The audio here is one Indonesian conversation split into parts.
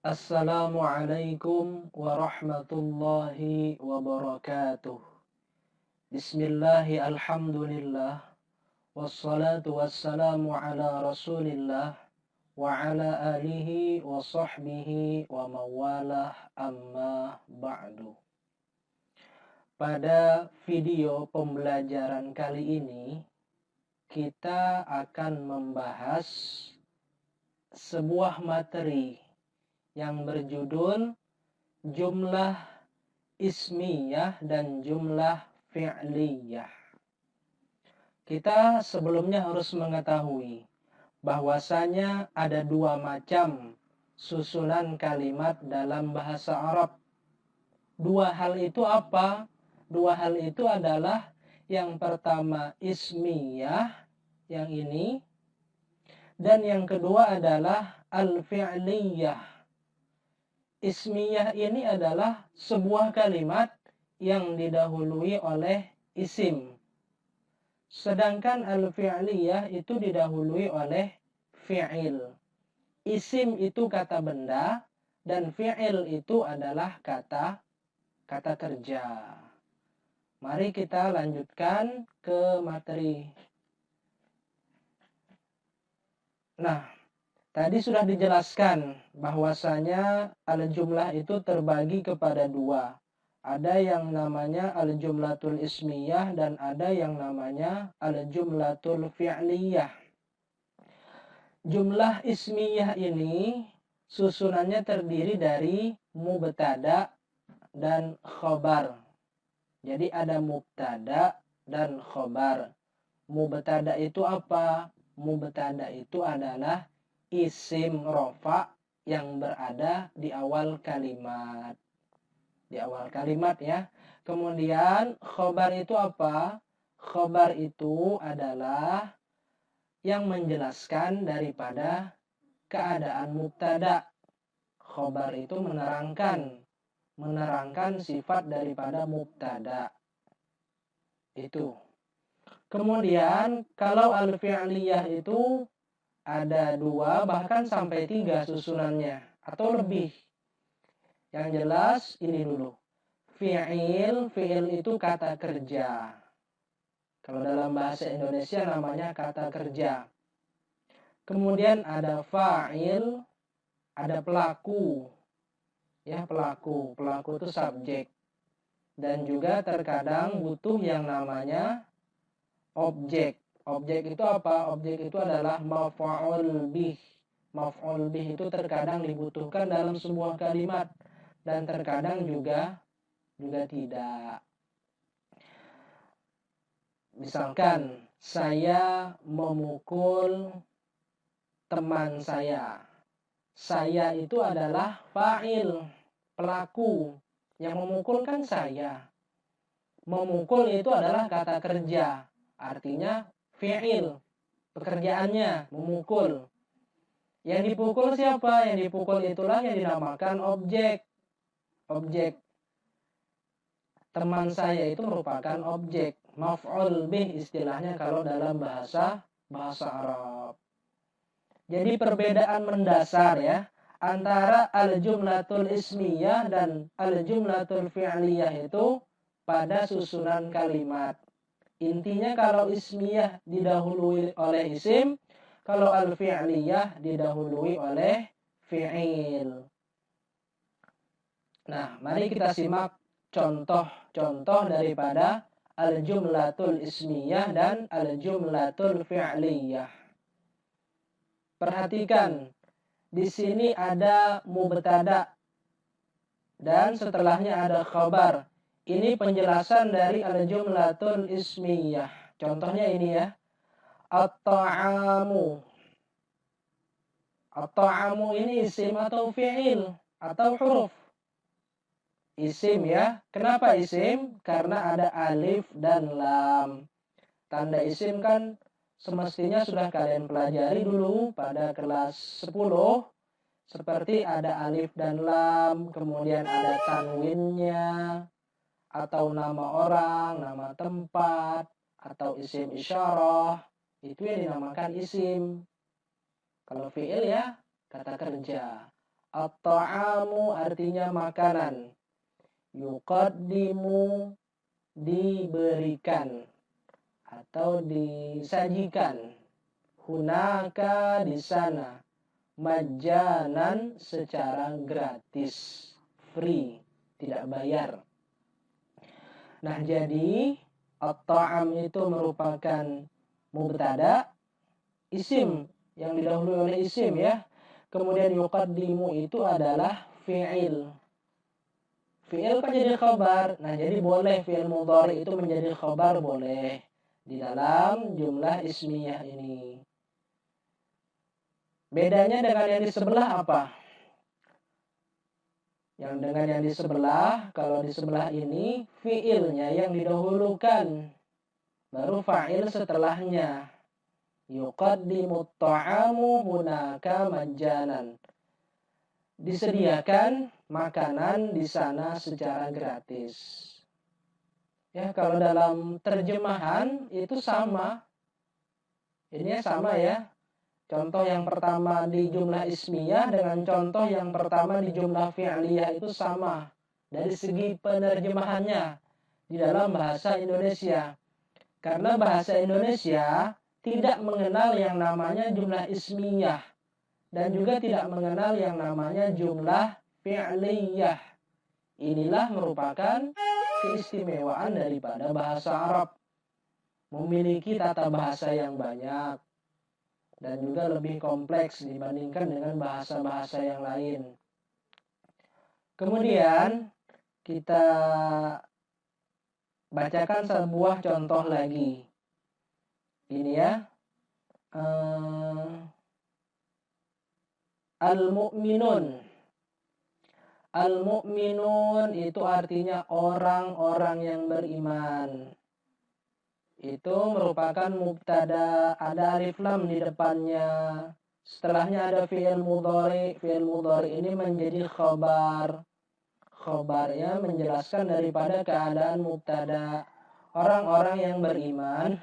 Assalamualaikum warahmatullahi wabarakatuh. Bismillahi alhamdulillah. Wassalatu wassalamu ala rasulillah. Wa ala alihi wa sahbihi wa mawalah amma ba'du. Pada video pembelajaran kali ini, kita akan membahas sebuah materi yang berjudul jumlah ismiyah dan jumlah fi'liyah. Kita sebelumnya harus mengetahui bahwasanya ada dua macam susunan kalimat dalam bahasa Arab. Dua hal itu apa? Dua hal itu adalah yang pertama ismiyah, yang ini, dan yang kedua adalah al-fi'liyah. Ismiyah ini adalah sebuah kalimat yang didahului oleh isim. Sedangkan al-fi'liyah itu didahului oleh fi'il. Isim itu kata benda dan fi'il itu adalah kata kerja. Mari kita lanjutkan ke materi. Nah, tadi sudah dijelaskan bahwasanya al-jumlah itu terbagi kepada dua. Ada yang namanya al-jumlatul ismiyah dan ada yang namanya al-jumlatul fi'liyah. Jumlah ismiyah ini susunannya terdiri dari mubtada dan khobar. Jadi ada mubtada dan khobar. Mubtada itu apa? Mubtada itu adalah isim rofa yang berada di awal kalimat. Di awal kalimat ya. Kemudian khobar itu apa? Khobar itu adalah yang menjelaskan daripada keadaan mubtada. Khobar itu menerangkan sifat daripada mubtada. Itu. Kemudian kalau al-fi'liyah itu ada dua bahkan sampai tiga susunannya atau lebih. Yang jelas ini dulu. Fi'il itu kata kerja. Kalau dalam bahasa Indonesia namanya kata kerja. Kemudian ada fa'il, ada pelaku. Ya, pelaku. Pelaku itu subjek. Dan juga terkadang butuh yang namanya objek. Objek itu apa? Objek itu adalah maf'ul bih. Maf'ul bih itu terkadang dibutuhkan dalam sebuah kalimat dan terkadang juga tidak. Misalkan saya memukul teman saya. Saya itu adalah fa'il, pelaku. Yang memukul kan saya. Memukul itu adalah kata kerja. Artinya fi'il, pekerjaannya memukul. Yang dipukul siapa? Yang dipukul itulah yang dinamakan objek. Objek. Teman saya itu merupakan objek. Maf'ul bih istilahnya kalau dalam bahasa Arab. Jadi perbedaan mendasar ya antara al-jumlatul ismiyah dan al-jumlatul fi'liyah itu pada susunan kalimat. Intinya kalau ismiyah didahului oleh isim, kalau al-fi'liyah didahului oleh fi'il. Nah, mari kita simak contoh-contoh daripada al-jumlatul ismiyah dan al-jumlatul fi'liyah. Perhatikan, di sini ada mubtada dan setelahnya ada khabar. Ini penjelasan dari al-jumlatul ismiyah. Contohnya ini ya. At-ta'amu. At-ta'amu ini isim atau fi'il atau huruf? Isim ya. Kenapa isim? Karena ada alif dan lam. Tanda isim kan semestinya sudah kalian pelajari dulu pada kelas 10. Seperti ada alif dan lam, kemudian ada tanwinnya, atau nama orang, nama tempat, atau isim isyarah. Itu yang dinamakan isim. Kalau fi'il ya kata kerja. At-ta'amu artinya makanan. Yuqaddimu diberikan atau disajikan. Hunaka di sana. Majanan secara gratis. Free, tidak bayar. Nah, jadi at-ta'am itu merupakan mubtada, isim yang didahului oleh isim ya. Kemudian yuqaddimu itu adalah fi'il. Fi'il kan jadi khabar. Nah, jadi boleh fi'il mudhari itu menjadi khabar, boleh di dalam jumlah ismiyah ini. Bedanya dengan yang di sebelah apa? Yang dengan yang di sebelah, kalau di sebelah ini fi'ilnya yang didahulukan, baru fa'il setelahnya. Yuqaddimu ta'amu hunaka majanan. Disediakan makanan di sana secara gratis. Ya, kalau dalam terjemahan itu sama. Ini sama ya. Contoh yang pertama di jumlah ismiyah dengan contoh yang pertama di jumlah fi'liyah itu sama. Dari segi penerjemahannya di dalam bahasa Indonesia. Karena bahasa Indonesia tidak mengenal yang namanya jumlah ismiyah dan juga tidak mengenal yang namanya jumlah fi'liyah. Inilah merupakan keistimewaan daripada bahasa Arab. Memiliki tata bahasa yang banyak dan juga lebih kompleks dibandingkan dengan bahasa-bahasa yang lain. Kemudian kita bacakan sebuah contoh lagi. Ini ya. Al-mu'minun. Al-mu'minun itu artinya orang-orang yang beriman. Itu merupakan mubtada, ada alif lam di depannya. Setelahnya ada fi'il mudhari. Fi'il mudhari ini menjadi khabar. Khabarnya menjelaskan daripada keadaan mubtada. Orang-orang yang beriman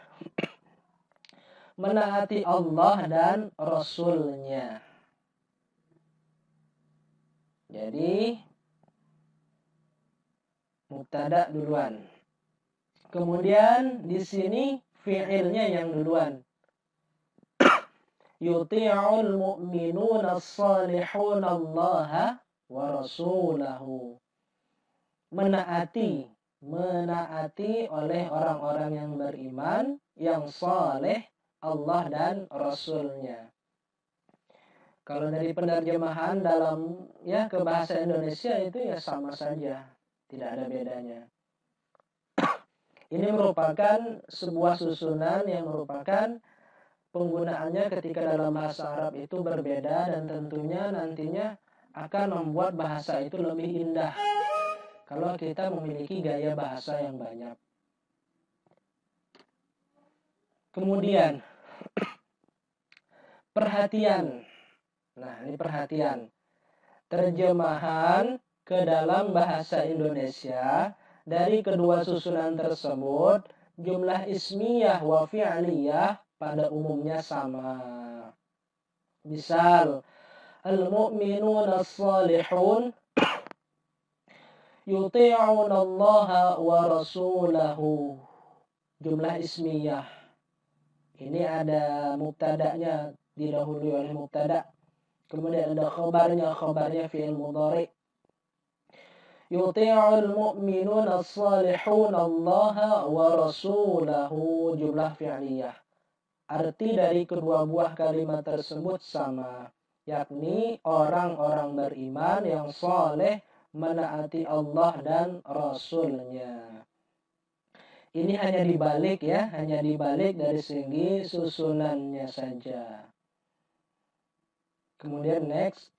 menaati Allah dan Rasul-Nya. Jadi mubtada duluan. Kemudian di sini fi'ilnya yang duluan. Yuti'ul mu'minuna as-salihuna Allah wa rasulahu. Menaati oleh orang-orang yang beriman, yang saleh, Allah dan Rasulnya. Kalau dari penerjemahan dalam ya ke bahasa Indonesia itu ya sama saja, tidak ada bedanya. Ini merupakan sebuah susunan yang merupakan penggunaannya ketika dalam bahasa Arab itu berbeda dan tentunya nantinya akan membuat bahasa itu lebih indah kalau kita memiliki gaya bahasa yang banyak. Kemudian perhatian. Nah, ini perhatian. Terjemahan ke dalam bahasa Indonesia dari kedua susunan tersebut, jumlah ismiyah wa fi'liyah pada umumnya sama. Misal, al-mu'minuna as-salihun yuti'una Allah wa rasulahu. Jumlah ismiyah. Ini ada mubtada'nya didahului oleh mubtada'. Kemudian ada khabarnya fi'il mudhari. Yuti'ul mu'minuna as-salihun Allah wa rasulahu, jumlah fi'liyah. Arti dari kedua buah kalimat tersebut sama, yakni orang-orang beriman yang saleh menaati Allah dan Rasul-Nya. Ini hanya dibalik ya, hanya dibalik dari segi susunannya saja. Kemudian next.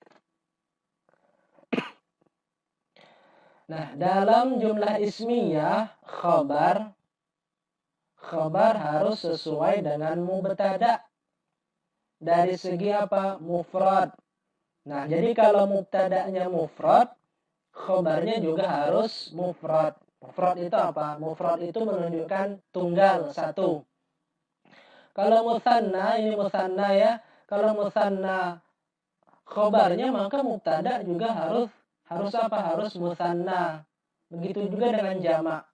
Nah, dalam jumlah ismiyah khabar harus sesuai dengan mubtada. Dari segi apa? Mufrad. Nah, jadi kalau mubtada'nya mufrad, khabarnya juga harus mufrad. Mufrad itu apa? Mufrad itu menunjukkan tunggal, satu. Kalau musanna, ini musanna ya. Kalau musanna khobarnya, maka mubtada juga harus apa? Harus musanna. Begitu juga dengan jamak.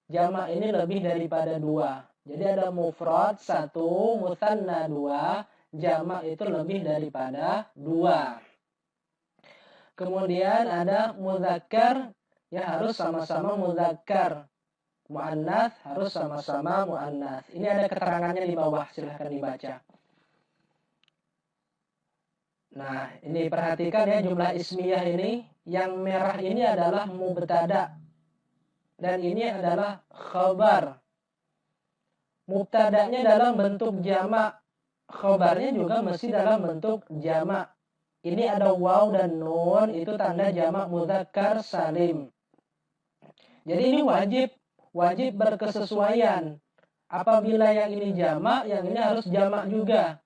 Jamak ini lebih daripada 2. Jadi ada mufrad 1, musanna 2, jamak itu lebih daripada 2. Kemudian ada muzakkar, ya harus sama-sama muzakkar. Muannas harus sama-sama muannas. Ini ada keterangannya di bawah, silahkan dibaca. Nah, ini perhatikan ya jumlah ismiyah ini. Yang merah ini adalah mubtada. Dan ini adalah khabar. Mubtadanya dalam bentuk jamak. Khabarnya juga mesti dalam bentuk jamak. Ini ada waw dan nun, itu tanda jamak mudzakkar salim. Jadi ini wajib berkesesuaian. Apabila yang ini jamak, yang ini harus jamak juga.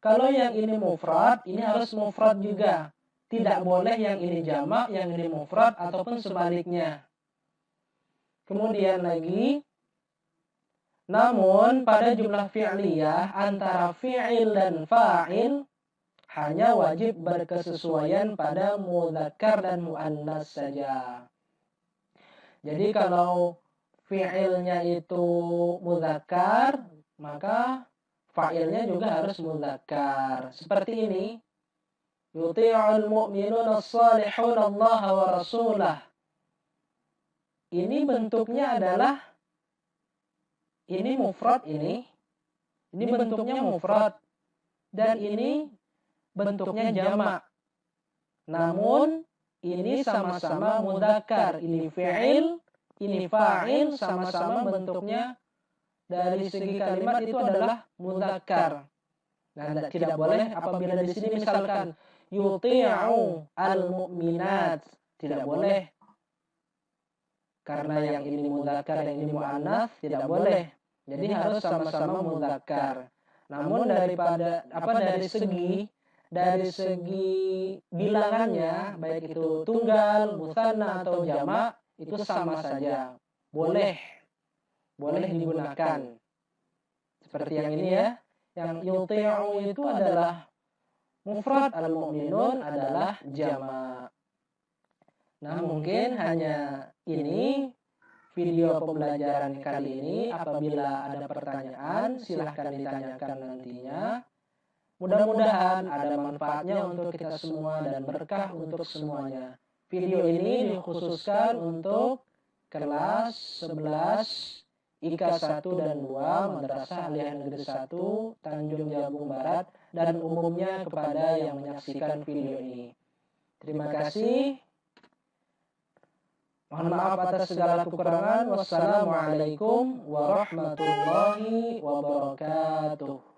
Kalau yang ini mufrad, ini harus mufrad juga. Tidak boleh yang ini jamak, yang ini mufrad, ataupun sebaliknya. Kemudian lagi, namun pada jumlah fi'liyah, antara fi'il dan fa'il, hanya wajib berkesesuaian pada mudzakkar dan muannas saja. Jadi kalau fi'ilnya itu mudzakkar, maka fa'ilnya juga harus mudzakkar. Seperti ini. Yuti'ul mu'minuna as-salihun Allah wa rasulah. Ini bentuknya adalah ini mufrad ini. Ini bentuknya mufrad. Dan ini bentuknya jamak. Namun ini sama-sama mudzakkar. Ini fi'il, ini fa'il, sama-sama bentuknya dari segi kalimat itu adalah mudzakkar. Nah, tidak boleh apabila di sini misalkan yuti'u al-mu'minat, tidak boleh. Karena yang ini mudzakkar, yang ini muannas, tidak boleh. Jadi harus sama-sama mudzakkar. Namun dari segi bilangannya, baik itu tunggal, musanna atau jamak, itu sama saja. Boleh digunakan. Seperti yang ini ya. Yang yuti'u itu adalah mufrad, al-mu'minun adalah jamak. Nah, mungkin hanya ini video pembelajaran kali ini. Apabila ada pertanyaan, silahkan ditanyakan nantinya. Mudah-mudahan ada manfaatnya untuk kita semua dan berkah untuk semuanya. Video ini dikhususkan untuk kelas 11 IKA 1 dan 2 Madrasah Aliyah Negeri 1 Tanjung Jabung Barat dan umumnya kepada yang menyaksikan video ini. Terima kasih. Mohon maaf atas segala kekurangan. Wassalamualaikum warahmatullahi wabarakatuh.